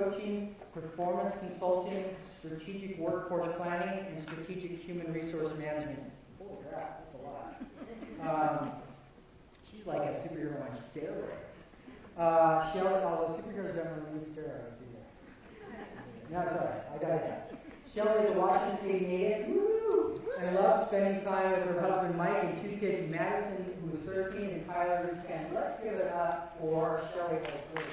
coaching, performance consulting, strategic workforce planning, and strategic human resource management. Holy crap, that's a lot. She's like a superhero on steroids. Shelly, although superheroes don't really need steroids, do they? No, sorry, I digress. Shelly is a Washington State native and loves spending time with her husband Mike and two kids, Madison, who is 13, and Tyler, who's 10. Let's give it up for Shelly, please.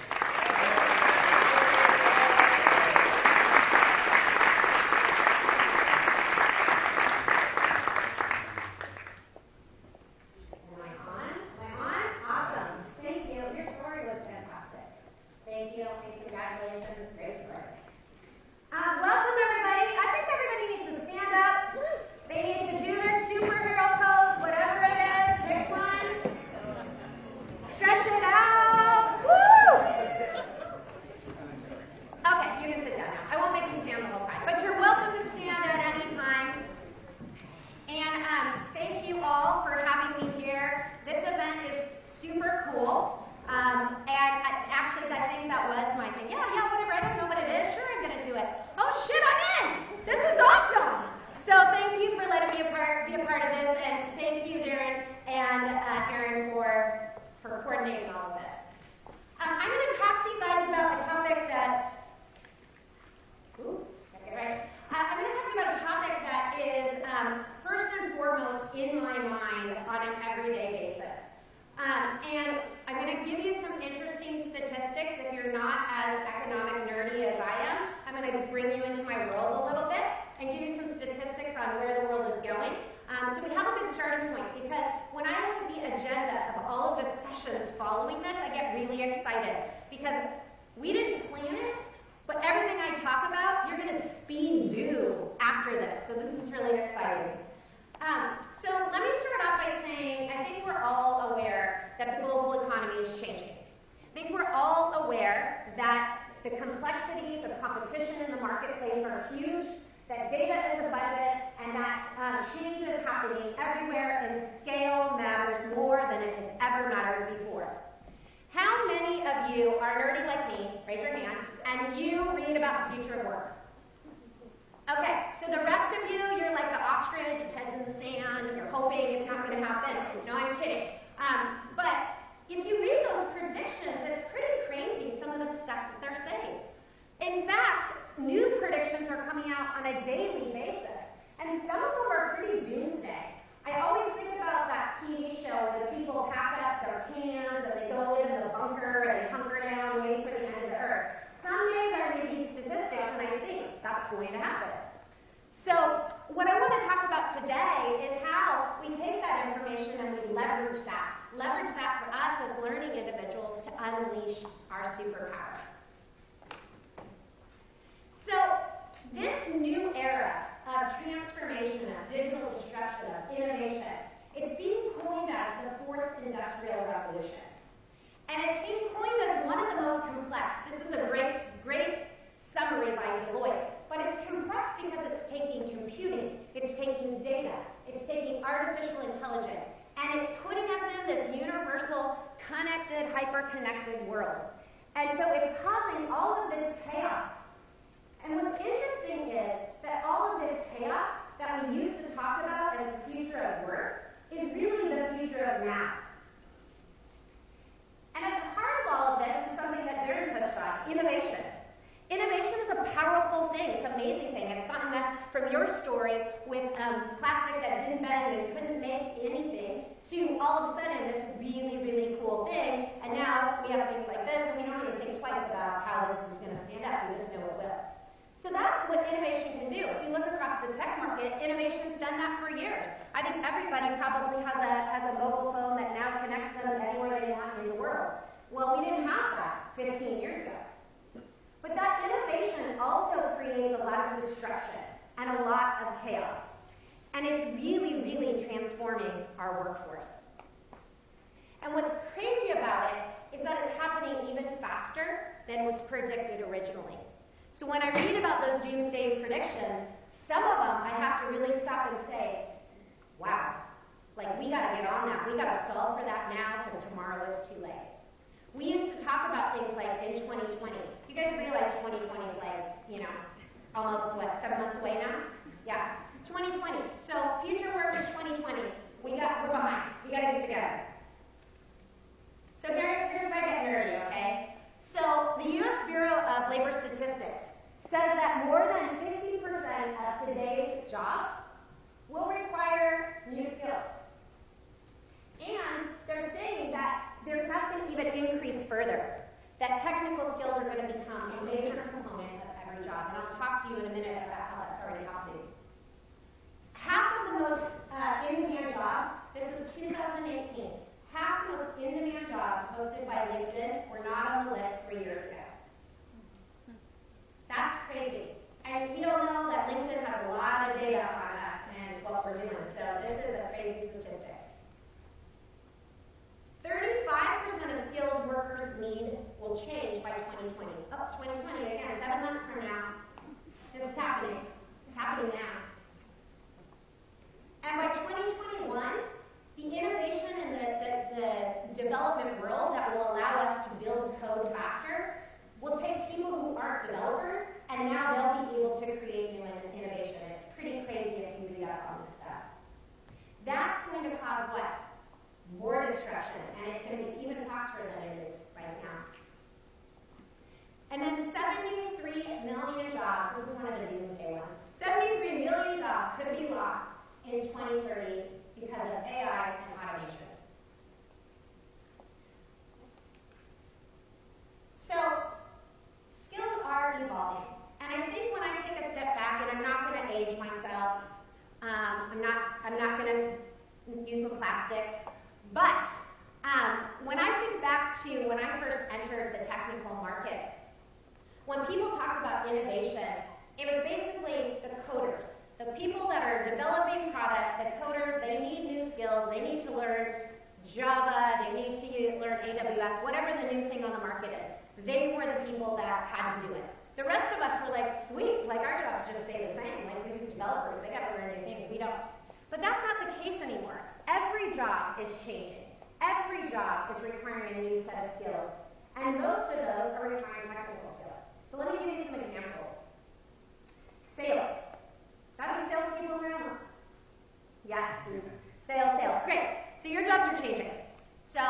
We used to talk about things like in 2020, you You guys realize 2020 is like, almost, 7 months away now? Yeah, 2020. So future work is 2020. We're behind. We got to get together. So here's where I get nerdy, okay? So the U.S. Bureau of Labor Statistics says that more than 50% of today's jobs will require new skills. And they're saying that that's going to even increase further, that technical skills are going to become a major component of every job. And I'll talk to you in a minute about how that's already happening. Half of the most in-demand jobs, this was 2018, half the most in-demand jobs posted by LinkedIn were not on the list 3 years ago. That's crazy. And we all know that LinkedIn has a lot of data on us and what we're doing, so this is a crazy statistic. 35% of skills workers need will change by 2020. Oh, 2020, again, 7 months from now. This is happening. It's happening now. And by 2021, the innovation and the development world that will allow us to build code faster will take people who aren't developers, and now they'll be able to create new innovation. It's pretty crazy if you read up on this stuff. That's going to cause what? More destruction, and it's going to be even faster than it is right now. And then 73 million jobs, this is one of the doomsday ones, 73 million jobs could be lost in 2030 because of AI and automation. So, skills are evolving. And I think when I take a step back, and I'm not going to age myself, I'm not going to use my plastics, but when I think back to when I first entered the technical market, when people talked about innovation, it was basically the coders. The people that are developing product, the coders, they need new skills, they need to learn Java, they need to learn AWS, whatever the new thing on the market is. They were the people that had to do it. The rest of us were like, sweet, like our jobs just stay the same. Like these developers, they gotta learn new things, we don't. But that's not the case anymore. Every job is changing. Every job is requiring a new set of skills. And most of those are requiring technical skills. So let me give you some examples. Sales. How many salespeople in the room? Yes. Sales. Great. So your jobs are changing. So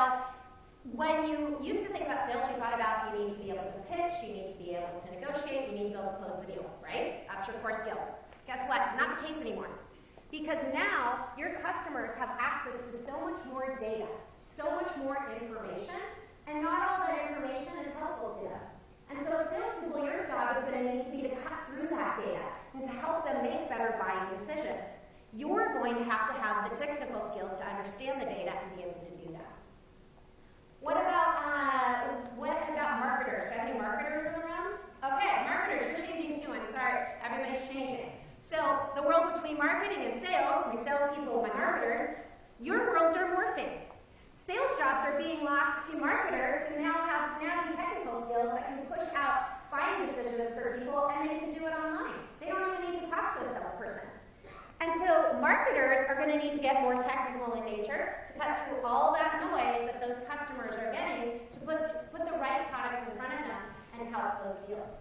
when you used to think about sales, you thought about you need to be able to pitch, you need to be able to negotiate, you need to be able to close the deal, right? That's your core skills. Guess what? Not the case anymore. Because now your customers have access to so much more data, so much more information, and not all that information is helpful to them. And so as salespeople, your job is going to need to be to cut through that data and to help them make better buying decisions. You're going to have the technical skills to understand the data and be able to do that. What about marketers? Do I have any marketers in the room? Okay, marketers, you're changing too. I'm sorry, everybody's changing. So the world between marketing and sales, my salespeople, my marketers, your worlds are morphing. Sales jobs are being lost to marketers who now have snazzy technical skills that can push out buying decisions for people, and they can do it online. They don't even need to talk to a salesperson. And so marketers are going to need to get more technical in nature to cut through all that noise that those customers are getting to put the right products in front of them and help those deals.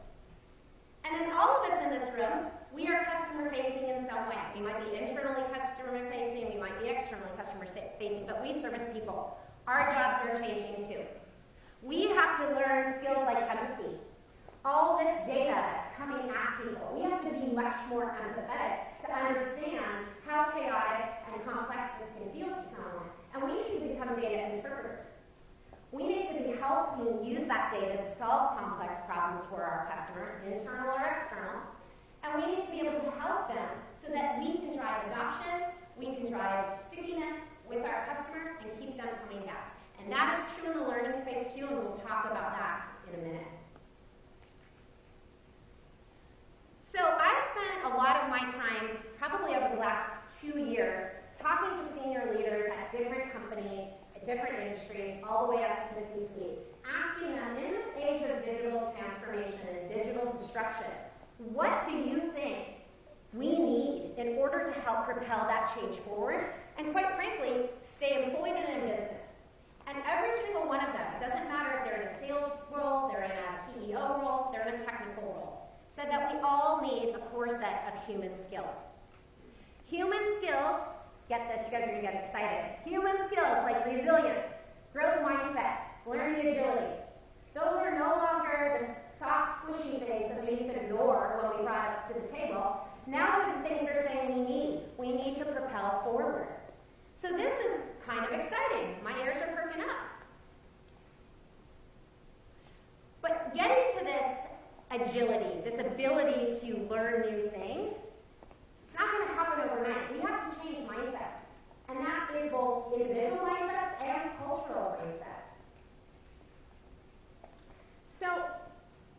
And then all of us in this room, we are customer-facing in some way. We might be internally customer-facing, we might be externally customer-facing, but we service people. Our jobs are changing too. We have to learn skills like empathy. All this data that's coming at people, we have to be much more empathetic to understand how chaotic and complex this can feel to someone. And we need to become data interpreters. We need to be helping use that data to solve complex problems for our customers, internal or external. And we need to be able to help them so that we can drive adoption, we can drive stickiness with our customers and keep them coming back. And that is true in the learning space too, and we'll talk about that in a minute. So I've spent a lot of my time, probably over the last 2 years, talking to senior leaders at different companies, at different industries, all the way up to the C-suite, asking them, in this age of digital transformation and digital disruption, what do you think we need in order to help propel that change forward and, quite frankly, stay employed and in business? And every single one of them, it doesn't matter if they're in a sales role, they're in a CEO role, role, they're in a technical role, said that we all need a core set of human skills. Human skills, get this, you guys are going to get excited. Human skills like resilience, growth mindset, learning agility. Those are no longer the soft, squishy things that we used to ignore when we brought it to the table. Now they're the things they're saying we need. We need to propel forward. So this is kind of exciting. My ears are perking up. But getting to this agility, this ability to learn new things, it's not going to happen overnight. We have to change mindsets. And that is both individual mindsets and cultural mindsets. So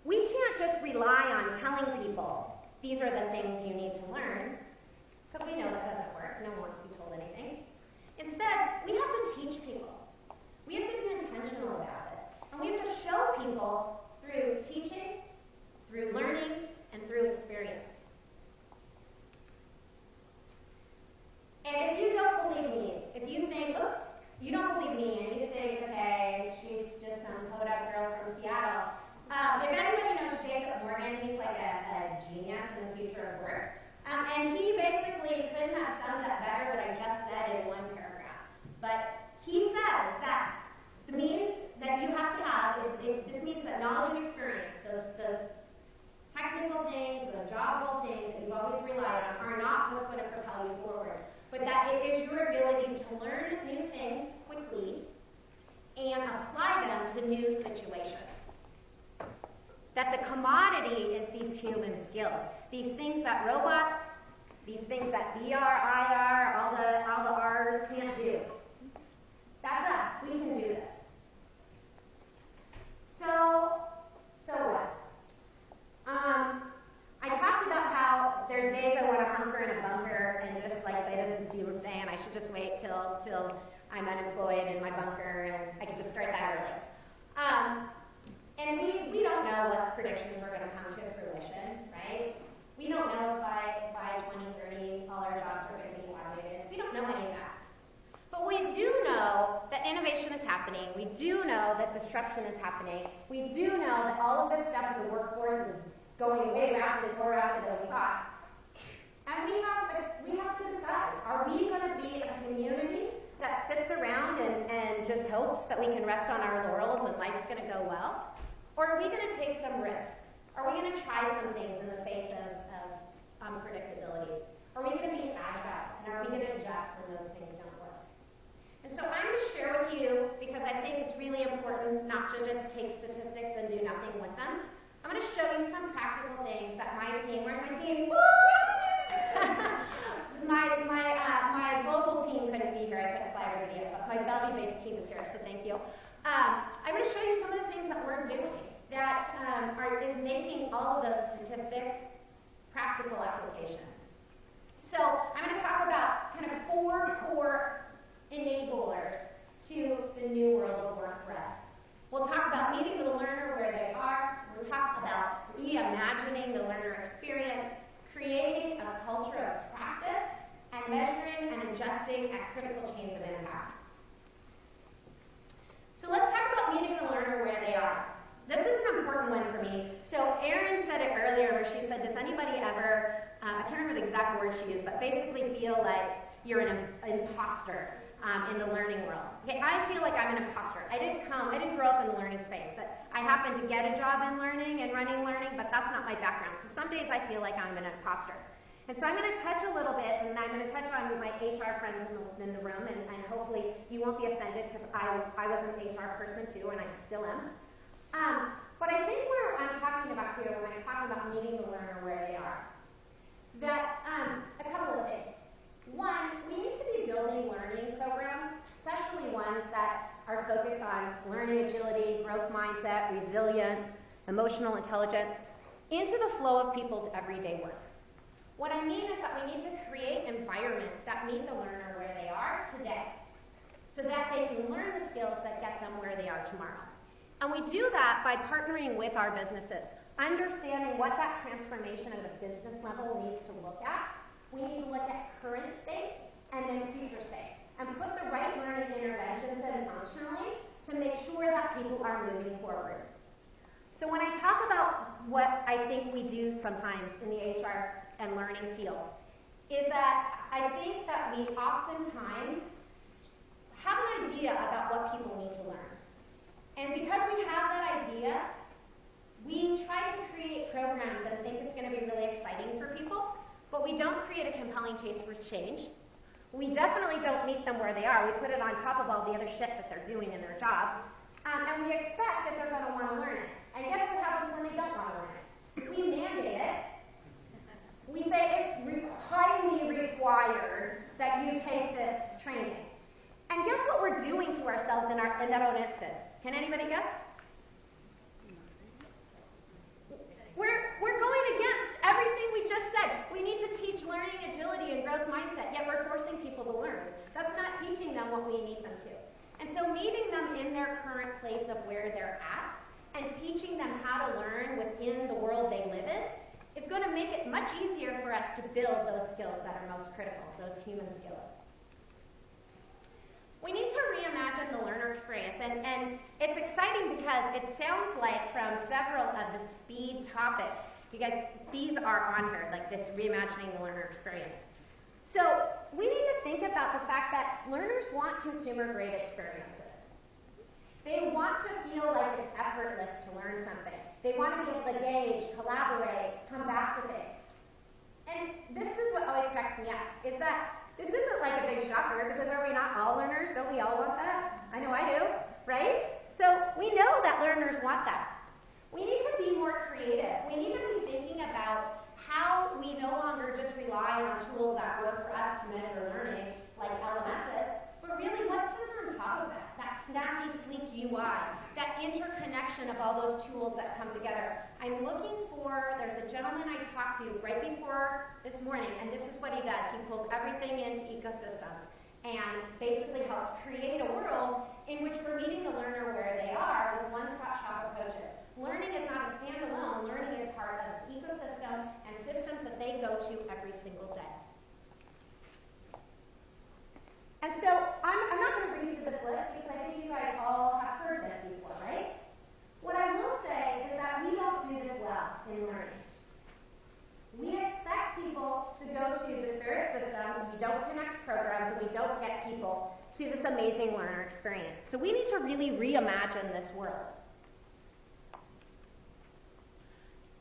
we can't just rely on telling people, these are the things you need to learn, because we know that doesn't work. No one wants to be told anything. Instead, we have to teach people. We have to be intentional about this. And we have to show people through teaching, through learning, and through experience. And if you don't believe me, if you think, oh, you don't believe me, and you think, okay, she's just some hoed-up girl from Seattle, if anybody knows Jacob Morgan, he's like a genius in the future of work. And he basically couldn't have summed up better what I just said in one paragraph. But he says that the means that you have to have, this means that knowledge and experience, those technical things, the job role things that you've always relied on, are not what's going to propel you forward. But that it is your ability to learn new things quickly and apply them to new situations. That the commodity is these human skills. These things that robots, these things that VR, IR, all the R's can't do. That's us. We can do this. So what? I talked about how there's days I want to hunker in a bunker and just like say this is doomsday and I should just wait till I'm unemployed in my bunker and I can just start that early. And we don't know what predictions are going to come to fruition, right? We don't know if by 2030 all our jobs are going to be automated. We don't know any of that. But we do know that innovation is happening. We do know that disruption is happening. We do know that all of this stuff in the workforce is going way more rapid than we thought. And we have to decide, are we going to be a community that sits around and just hopes that we can rest on our laurels and life's going to go well? Or are we going to take some risks? Are we going to try some things in the face of unpredictability? Are we going to be agile? And are we going to adjust when those things don't work? And so I'm going to share with you, because I think it's really important not to just take statistics and do nothing with them. I'm going to show you some practical things that my team, where's my team? my global team couldn't be here, I couldn't fly everybody up, but my Bellevue-based team is here, so thank you. I'm going to show you some of the things that we're doing that is making all of those statistics practical application. So I'm going to talk about kind of 4 core enablers to the new world of work for us. We'll talk about meeting the learner where they are. We'll talk about reimagining the learner experience, creating a culture of practice, and measuring and adjusting at critical chains of impact. So let's talk about meeting the learner where they are. This is an important one for me. So Erin said it earlier where she said, does anybody ever, I can't remember the exact word she used, but basically feel like you're an imposter in the learning world. Okay, I feel like I'm an imposter. I didn't grow up in the learning space. That I happened to get a job in learning and running learning, but that's not my background. So some days I feel like I'm an imposter. And so I'm going to touch a little bit, and I'm going to touch on my HR friends in the room, and hopefully you won't be offended because I was an HR person too, and I still am. But I think where I'm talking about here, when I'm talking about meeting the learner where they are, that a couple of things. One, we need to be building learning programs, especially ones that are focused on learning agility, growth mindset, resilience, emotional intelligence, into the flow of people's everyday work. What I mean is that we need to create environments that meet the learner where they are today, so that they can learn the skills that get them where they are tomorrow. And we do that by partnering with our businesses, understanding what that transformation at a business level needs to look at. We need to look at current state and then future state, and put the right learning interventions in functionally to make sure that people are moving forward. So when I talk about what I think we do sometimes in the HR and learning field, is that I think that we oftentimes have an idea about what people need to learn. And because we have that idea, we try to create programs and think it's going to be really exciting for people, but we don't create a compelling case for change. We definitely don't meet them where they are. We put it on top of all the other shit that they're doing in their job, and we expect that they're going to want to learn it. And guess what happens when they don't want to learn it? We mandate it. We say it's highly required that you take this training. And guess what we're doing to ourselves in that own instance? Can anybody guess? We're going against everything we just said. We need to teach learning, agility, and growth mindset, yet we're forcing people to learn. That's not teaching them what we need them to. And so meeting them in their current place of where they're at and teaching them how to learn within the world they live in is going to make it much easier for us to build those skills that are most critical, those human skills. We need to reimagine the learner experience, and it's exciting because it sounds like from several of the speed topics, you guys, these are on here, like this reimagining the learner experience. So we need to think about the fact that learners want consumer-grade experiences. They want to feel like it's effortless to learn something. They want to be able to gauge, collaborate, come back to things. And this is what always cracks me up, is that this isn't like a big shocker, because are we not all learners? Don't we all want that? I know I do, right? So we know that learners want that. We need to be more creative. We need to be thinking about how we no longer just rely on tools that work for us to measure learning, like LMSs, but really what sits on top of that? That snazzy, sleek UI, that interconnection of all those tools that come together. I'm looking for, there's a gentleman I talked to right before this morning, and this is what he does. He pulls everything into ecosystems and basically helps create a world in which we're meeting the learner where they are with one-stop shop approaches. Learning is not a standalone. Learning is part of an ecosystem and systems that they go to every single day. And so I'm not going to read through this list because I think you guys all have heard this before, right? What I will say is that we don't do this well in learning. We expect people to go to disparate systems, we don't connect programs, and we don't get people to this amazing learner experience. So we need to really reimagine this world.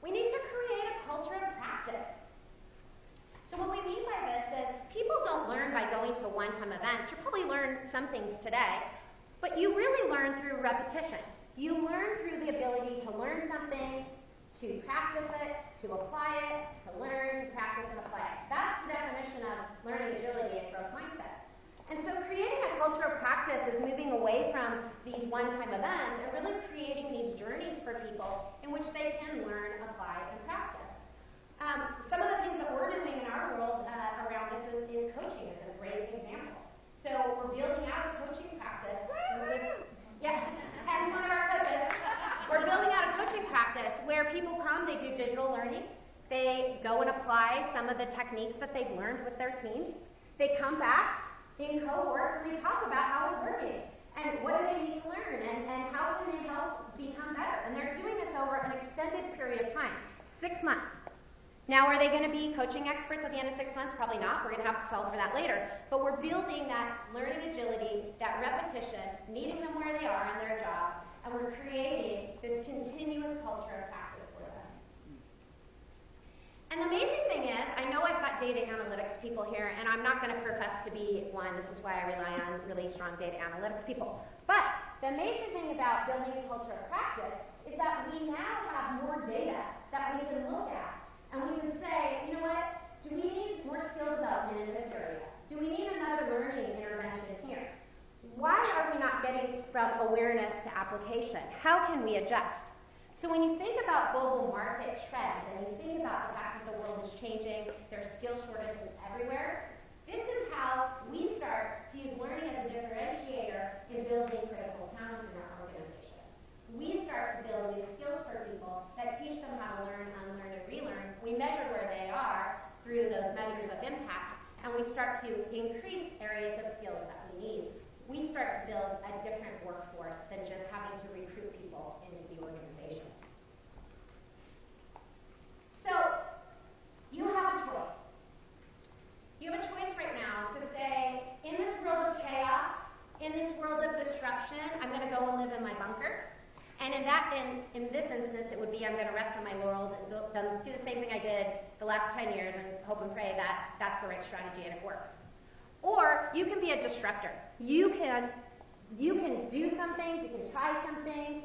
We need to create a culture of practice. So what we mean by this is people don't learn by going to one-time events. You probably learned some things today, but you really learn through repetition. You learn through the ability to learn something, to practice it, to apply it, to learn, to practice and apply it. That's the definition of learning agility and growth mindset. And so creating a culture of practice is moving away from these one-time events and really creating these journeys for people in which they can learn, apply, and practice. Some of the things that we're doing in our world around this is coaching is a great example. So we're building out a coaching practice. And one of our coaches. We're building out a coaching practice where people come, they do digital learning. They go and apply some of the techniques that they've learned with their teams. They come back in cohorts and they talk about how it's working and what do they need to learn and how can they help become better. And they're doing this over an extended period of time, 6 months. Now, are they going to be coaching experts at the end of 6 months? Probably not. We're going to have to solve for that later. But we're building that learning agility, that repetition, meeting them where they are in their jobs, and we're creating this continuous culture of practice for them. And the amazing thing is, I know I've got data analytics people here, and I'm not going to profess to be one. This is why I rely on really strong data analytics people. But the amazing thing about building a culture of practice is that we now have more data that we can look at. And we can say, you know what, do we need more skill development in this area? Do we need another learning intervention here? Why are we not getting from awareness to application? How can we adjust? So when you think about global market trends and you think about the fact that the world is changing, there's skill shortages everywhere, this is how we start to use learning as a differentiator in building critical talent in our organization. We start to build new skills for people that teach them how to learn, unlearn, and relearn. We measure where they are through those measures of impact, and we start to increase areas of skills that we need. We start to build a different workforce than just having to recruit people into the organization. maybe I'm going to rest on my laurels and do the same thing I did the last 10 years and hope and pray that that's the right strategy and it works. Or you can be a disruptor. You can do some things, you can try some things,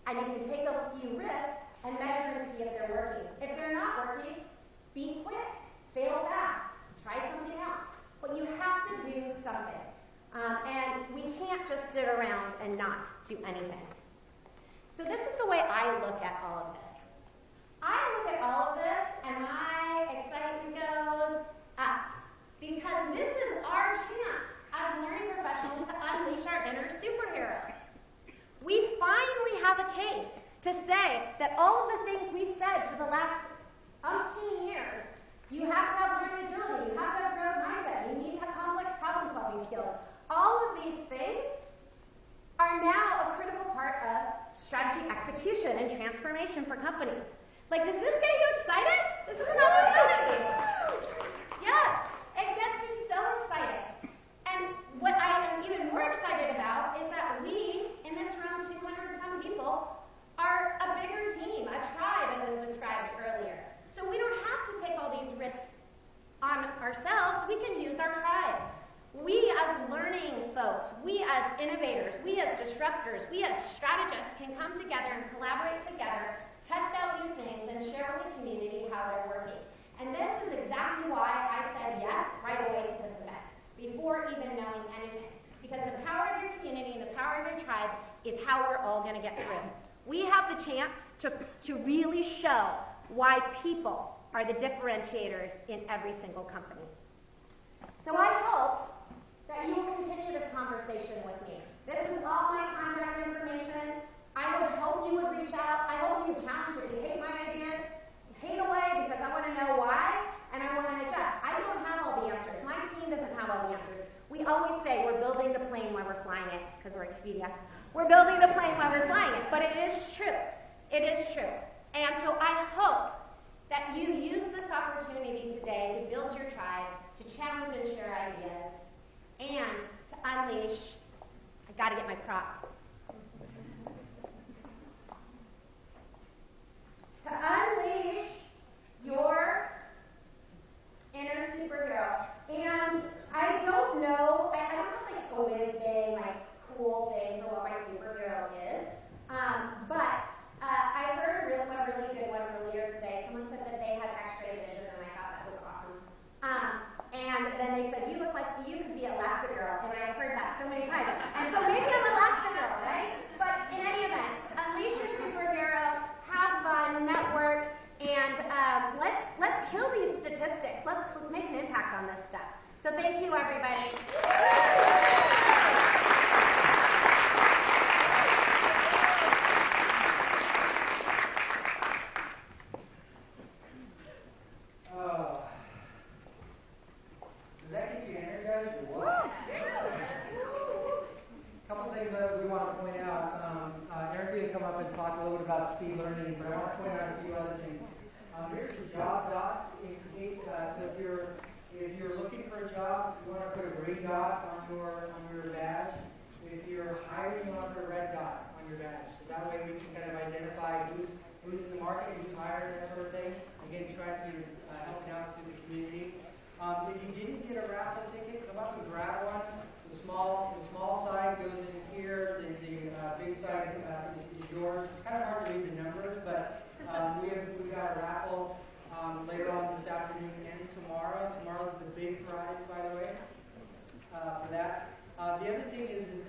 and you can take a few risks and measure and see if they're working. If they're not working, be quick, fail fast, try something else. But you have to do something. And we can't just sit around and not do anything. So this is the way I look at all of this. I look at all of this and my excitement goes up. Because this is our chance as learning professionals to unleash our inner superheroes. We finally have a case to say that all of the things we've said for the last umpteen years, you have to have learning agility, you have to have growth mindset, you need to have complex problem-solving skills. All of these things are now a critical part of strategy execution and transformation for companies. Like, does this get you excited? This is an opportunity. Yes, it gets me so excited. And what I am even more excited about is that we, in this room, 200 and some people, are a bigger team, a tribe, as was described earlier. So we don't have to take all these risks on ourselves. We can use our tribe. We as learning folks, we as innovators, we as disruptors, we as strategists can come together and collaborate together, test out new things, and share with the community how they're working. And this is exactly why I said yes right away to this event, before even knowing anything. Because the power of your community and the power of your tribe is how we're all going to get through. We have the chance to really show why people are the differentiators in every single company. So I hope that you will continue this conversation with me. This is all my contact information. I would hope you would reach out. I hope you would challenge if you hate my ideas. Hate away because I want to know why and I want to adjust. I don't have all the answers. My team doesn't have all the answers. We always say we're building the plane while we're flying it because we're Expedia. We're building the plane while we're flying it, but it is true. It is true. And so I hope that you use this opportunity today to build your tribe, to challenge and share ideas, and to unleash, I got to get my prop. To unleash your inner superhero. And I don't know, I don't have like a whiz-bang, like cool thing for what my superhero is, but I heard a really good one earlier today. Someone said that they had X-ray vision, and I thought that was awesome. And then they said, you look like you could be Elastigirl, and I've heard that so many times. And so maybe I'm Elastigirl, right? But in any event, unleash your superhero, have fun, network, and let's kill these statistics. Let's make an impact on this stuff. So thank you, everybody. Speed learning, but I want to point out a few other things. Here's some job dots in case. So if you're looking for a job, you want to put a green dot on your badge. If you're hiring, you want to put a red dot on your badge. So that way we can kind of identify who's in the market, who's hired, that sort of thing. Again, trying to helping out through the community. If you didn't get a raffle ticket, come up and grab one. The small side goes in here. The big side is yours. It's kind of hard to read the numbers, but we've got a raffle later on this afternoon and tomorrow. Tomorrow's the big prize, by the way, for that. The other thing is you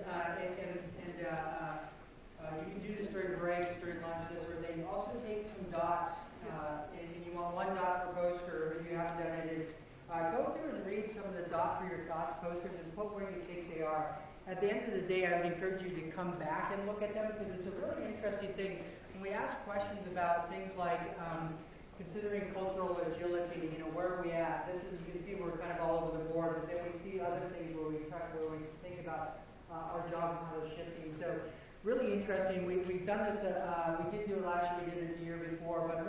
can do this during breaks, during lunch, this sort of thing. Also take some dots, and you want one dot per poster. If you haven't done it, is go through and read some of the dot for your thoughts posters and put where you think they are. At the end of the day, I would encourage you to come back and look at them because it's a really interesting thing. When we ask questions about things like considering cultural agility, where are we at? This is, you can see we're kind of all over the board, but then we see other things where we think about our jobs and how they're shifting. So really interesting. We've done this, we did do it last year, we did it the year before, but